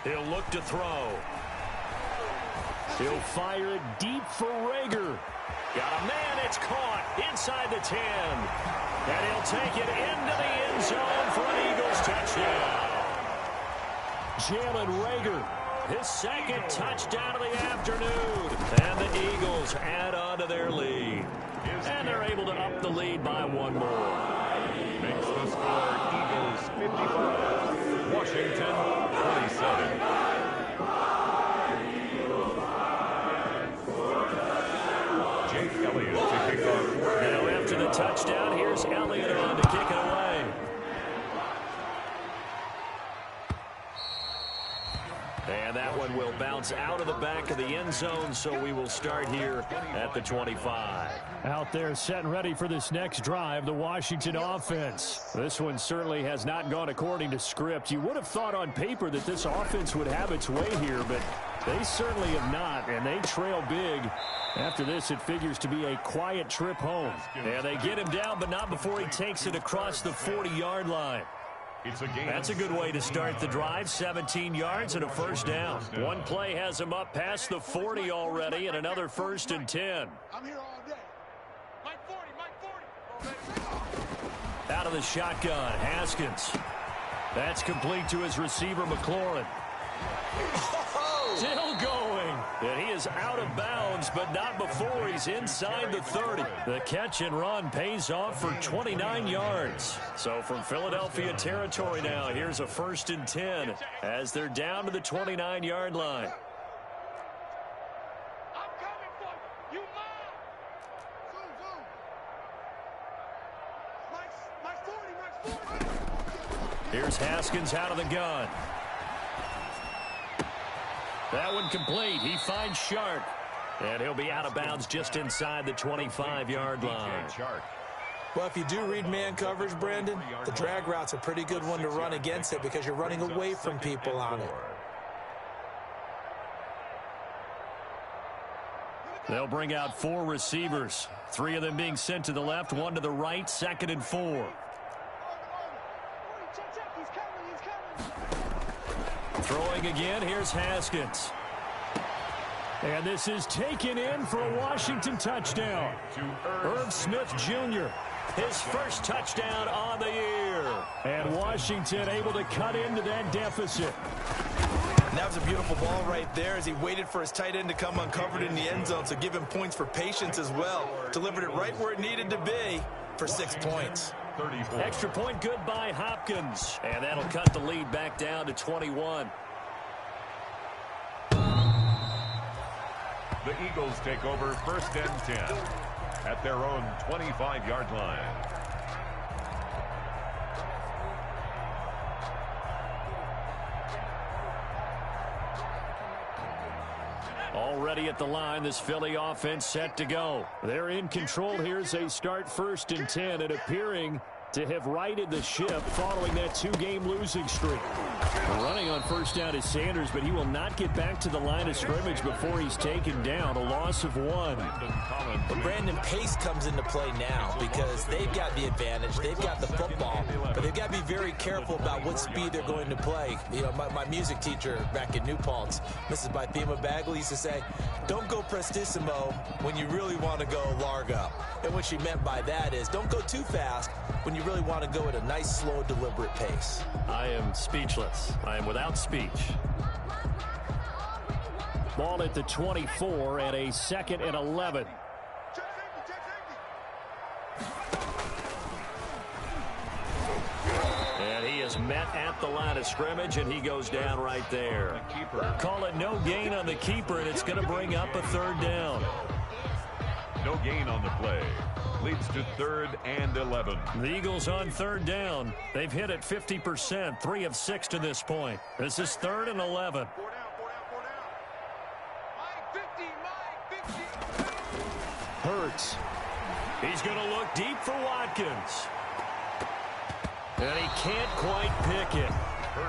He'll look to throw. He'll fire it deep for Rager. Got a man, it's caught inside the 10. And he'll take it into the end zone for an Eagles touchdown. Jalen Rager, his 2nd touchdown of the afternoon. And the Eagles add on to their lead. And they're able to up the lead by 1 more. Makes the score Eagles 55, Washington 27. Now after the touchdown, here's Elliott on to kick it away. And that one will bounce out of the back of the end zone, so we will start here at the 25. Out there set and ready for this next drive, the Washington offense. This one certainly has not gone according to script. You would have thought on paper that this offense would have its way here, but they certainly have not, and they trail big. After this, it figures to be a quiet trip home. And they get him down, but not before he takes it across the 40-yard line. That's a good way to start the drive. 17 yards and a 1st down. One play has him up past the 40 already, and another 1st and 10. I'm here all day. Mike 40, Mike 40. Out of the shotgun, Haskins. That's complete to his receiver, McLaurin. Still going. And he is out of bounds, but not before he's inside the 30. The catch and run pays off for 29 yards. So from Philadelphia territory now, here's a 1st and 10 as they're down to the 29-yard line. I'm coming for you. You mine. Zoom. Mike 40. Here's Haskins out of the gun. That one complete. He finds Shark. And he'll be out of bounds just inside the 25-yard line. Well, if you do read man coverage, Brandon, the drag route's a pretty good one to run against it because you're running away from people on it. They'll bring out 4 receivers. 3 of them being sent to the left, 1 to the right, 2nd and 4. Throwing again, here's Haskins. And this is taken in for a Washington touchdown. Irv Smith Jr., his 1st touchdown on the year. And Washington able to cut into that deficit. And that was a beautiful ball right there as he waited for his tight end to come uncovered in the end zone, so give him points for patience as well. Delivered it right where it needed to be for 6 points. 34. Extra point good by Hopkins. And that'll cut the lead back down to 21. The Eagles take over 1st and 10 at their own 25-yard line. Already at the line, this Philly offense set to go. They're in control here as they start 1st and 10 and appearing to have righted the ship following that 2-game losing streak. Running on 1st down is Sanders, but he will not get back to the line of scrimmage before he's taken down. A loss of 1. But Brandon, pace comes into play now because they've got the advantage. They've got the football, but they've got to be very careful about what speed they're going to play. You know, my music teacher back in New Paltz, Mrs. Bythema Bagley, used to say, don't go prestissimo when you really want to go largo. And what she meant by that is don't go too fast when you really want to go at a nice, slow, deliberate pace. I am speechless. I am without speech. Ball at the 24 and a 2nd and 11. And he is met at the line of scrimmage, and he goes down right there. Call it no gain on the keeper, and it's going to bring up a 3rd down. No gain on the play. Leads to 3rd and 11. The Eagles on 3rd down. They've hit it 50%, 3 of 6 to this point. This is 3rd and 11. Hurts. He's going to look deep for Watkins. And he can't quite pick it.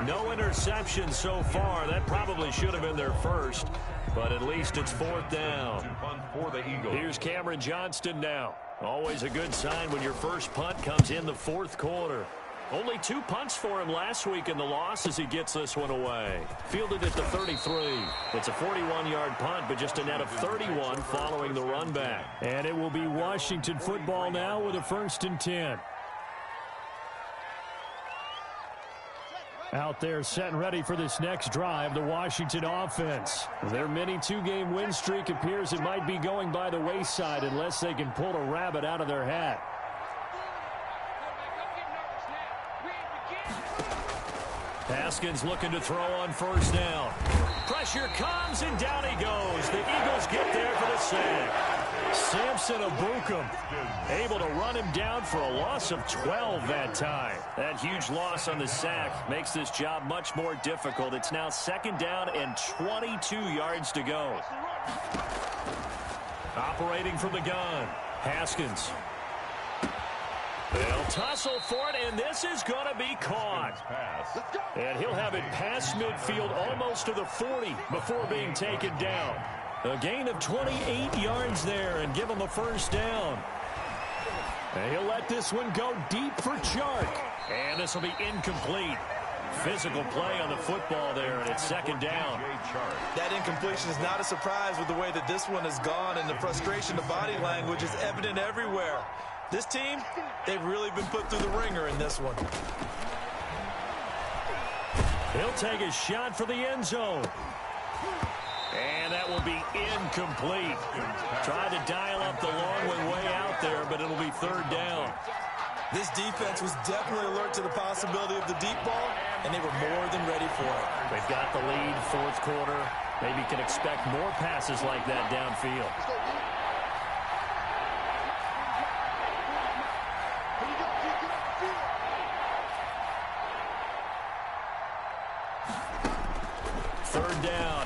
No interception so far. That probably should have been their first, but at least it's 4th down. For the Eagles. Here's Cameron Johnston now. Always a good sign when your first punt comes in the 4th quarter. Only 2 punts for him last week in the loss as he gets this one away. Fielded at the 33. It's a 41-yard punt, but just a net of 31 following the run back. And it will be Washington football now with a 1st and 10. Out there set and ready for this next drive, the Washington offense. Their mini 2-game win streak appears it might be going by the wayside unless they can pull a rabbit out of their hat. Haskins looking to throw on 1st down. Pressure comes, and down he goes. The Eagles get there for the sack. Samson Abukum able to run him down for a loss of 12 that time. That huge loss on the sack makes this job much more difficult. It's now 2nd down and 22 yards to go. Operating from the gun, Haskins. They'll tussle for it, and this is going to be caught. And he'll have it past midfield almost to the 40 before being taken down. A gain of 28 yards there and give him a 1st down. And he'll let this one go deep for Chark. And this will be incomplete. Physical play on the football there, and it's 2nd down. That incompletion is not a surprise with the way that this one has gone, and the frustration, the body language is evident everywhere. This team, they've really been put through the ringer in this one. He'll take a shot for the end zone. And that will be incomplete. Tried to dial up the long one way out there, but it'll be 3rd down. This defense was definitely alert to the possibility of the deep ball, and they were more than ready for it. They've got the lead, 4th quarter. Maybe can expect more passes like that downfield.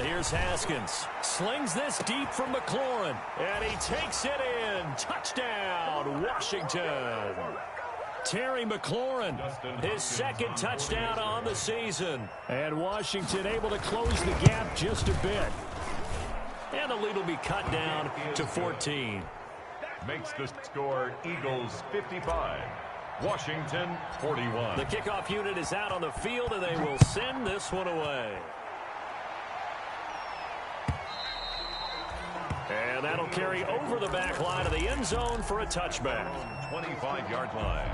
Here's Haskins. Slings this deep from McLaurin. And he takes it in. Touchdown, Washington. Terry McLaurin, his 2nd touchdown on the season. And Washington able to close the gap just a bit. And the lead will be cut down to 14. Makes the score Eagles 55. Washington 41. The kickoff unit is out on the field, and they will send this one away. And that'll carry over the back line of the end zone for a touchback. 25-yard line.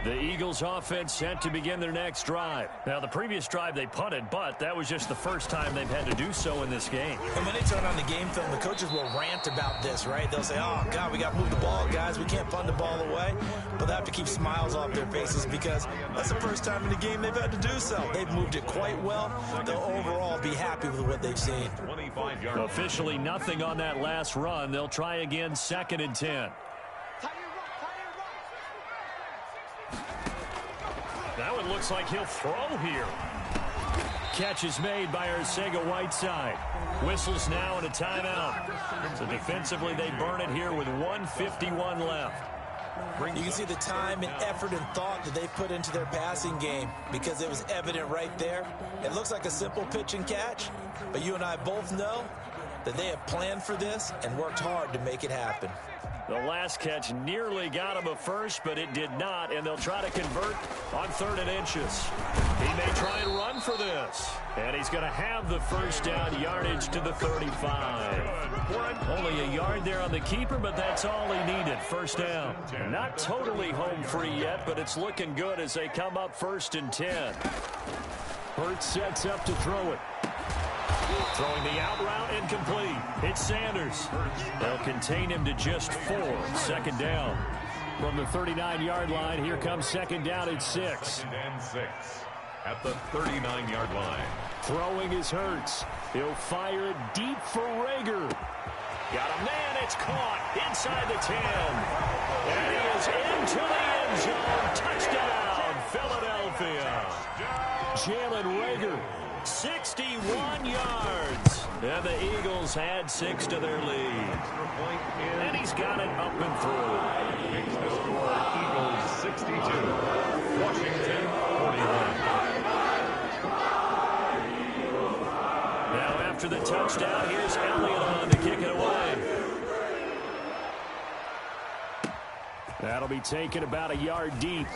The Eagles offense set to begin their next drive. Now, the previous drive they punted, but that was just the first time they've had to do so in this game. And when they turn on the game film, the coaches will rant about this, right? They'll say, oh, God, we got to move the ball, guys. We can't punt the ball away. But they have to keep smiles off their faces because that's the first time in the game they've had to do so. They've moved it quite well. They'll overall be happy with what they've seen. Officially nothing on that last run. They'll try again, 2nd and 10. That one looks like he'll throw here. Catch is made by Arcega-Whiteside. Whistles now and a timeout. So defensively, they burn it here with 1:51 left. You can see the time and effort and thought that they put into their passing game because it was evident right there. It looks like a simple pitch and catch, but you and I both know that they have planned for this and worked hard to make it happen. The last catch nearly got him a first, but it did not, and they'll try to convert on 3rd and inches. He may try and run for this, and he's going to have the first down, yardage to the 35. Only a yard there on the keeper, but that's all he needed, first down. Not totally home free yet, but it's looking good as they come up 1st and 10. Hurts sets up to throw it. Throwing the out route, incomplete. It's Sanders. They'll contain him to just 4. 2nd down. From the 39-yard line, here comes 2nd down at 6. 2nd and 6 at the 39-yard line. Throwing is Hurts. He'll fire it deep for Rager. Got a man, it's caught inside the 10. And he is into the end zone. Touchdown, Philadelphia. Jalen Rager. 61 yards. And the Eagles had 6 to their lead. And he's got it up and through. Makes the score Eagles 62. Washington 41. Now after the touchdown, here's Elliott on to kick it away. That'll be taken about a yard deep.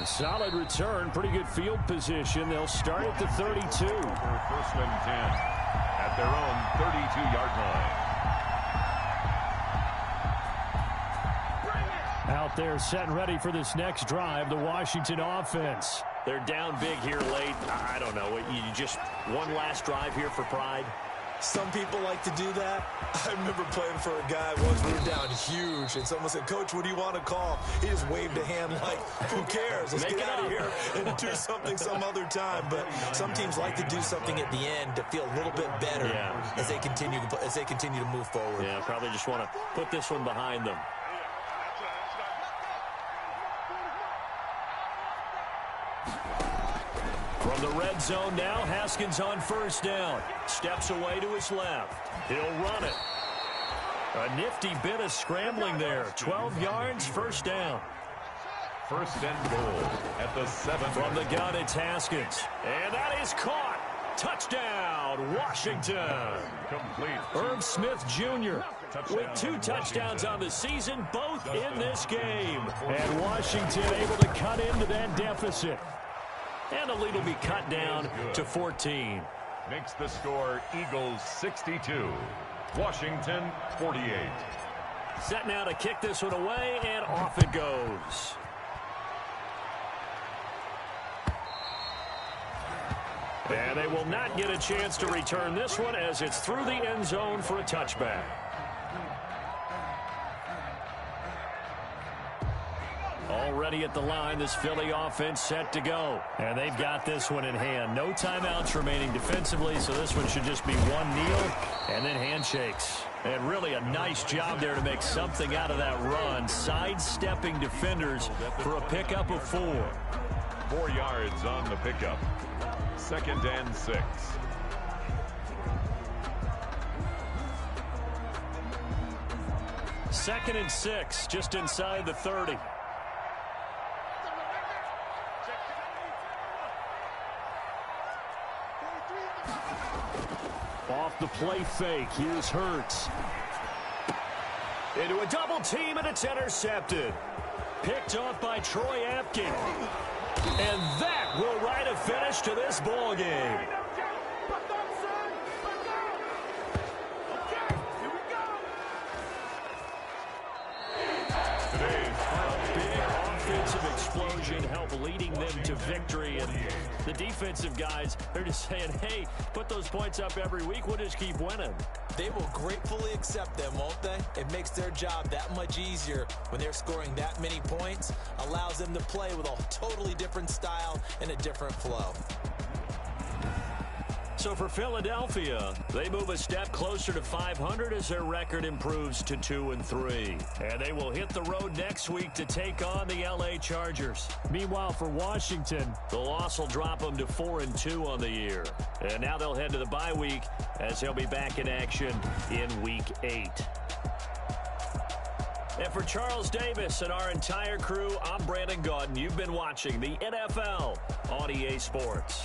Solid return, pretty good field position. They'll start at the 32. For 1st and 10 at their own 32-yard line. Out there set and ready for this next drive, the Washington offense. They're down big here late. I don't know. You just one last drive here for pride? Some people like to do that. I remember playing for a guy once. We were down huge, and someone said, Coach, what do you want to call? He just waved a hand like, who cares? Let's get out of here and do something some other time. But some teams like to do something at the end to feel a little bit better as they continue to move forward. Yeah, probably just want to put this one behind them. From the red zone now, Haskins on 1st down. Steps away to his left. He'll run it. A nifty bit of scrambling there. 12 yards, 1st down. 1st and goal at the 7. From the gun, it's Haskins. And that is caught. Touchdown, Washington. Complete. Irv Smith Jr. with 2 touchdowns on the season, both in this game. And Washington able to cut into that deficit. And the lead will be cut down to 14. Makes the score Eagles 62. Washington 48. Set now to kick this one away, and off it goes. And they will not get a chance to return this one as it's through the end zone for a touchback. Already at the line, this Philly offense set to go. And they've got this one in hand. No timeouts remaining defensively, so this one should just be one kneel and then handshakes. And really a nice job there to make something out of that run, sidestepping defenders for a pickup of 4. 4 yards on the pickup. 2nd and 6. Second and 6, just inside the 30. Off the play fake, here's Hurts. Into a double team, and it's intercepted. Picked off by Troy Apke. And that will write a finish to this ball game. Today's final possession help leading them to victory. And the defensive guys, they're just saying, hey, put those points up every week. We'll just keep winning. They will gratefully accept them, won't they? It makes their job that much easier when they're scoring that many points. Allows them to play with a totally different style and a different flow. So for Philadelphia, they move a step closer to 500 as their record improves to 2-3. And they will hit the road next week to take on the LA Chargers. Meanwhile, for Washington, the loss will drop them to 4-2 on the year. And now they'll head to the bye week as they'll be back in action in Week 8. And for Charles Davis and our entire crew, I'm Brandon Gaudin. You've been watching the NFL on EA Sports.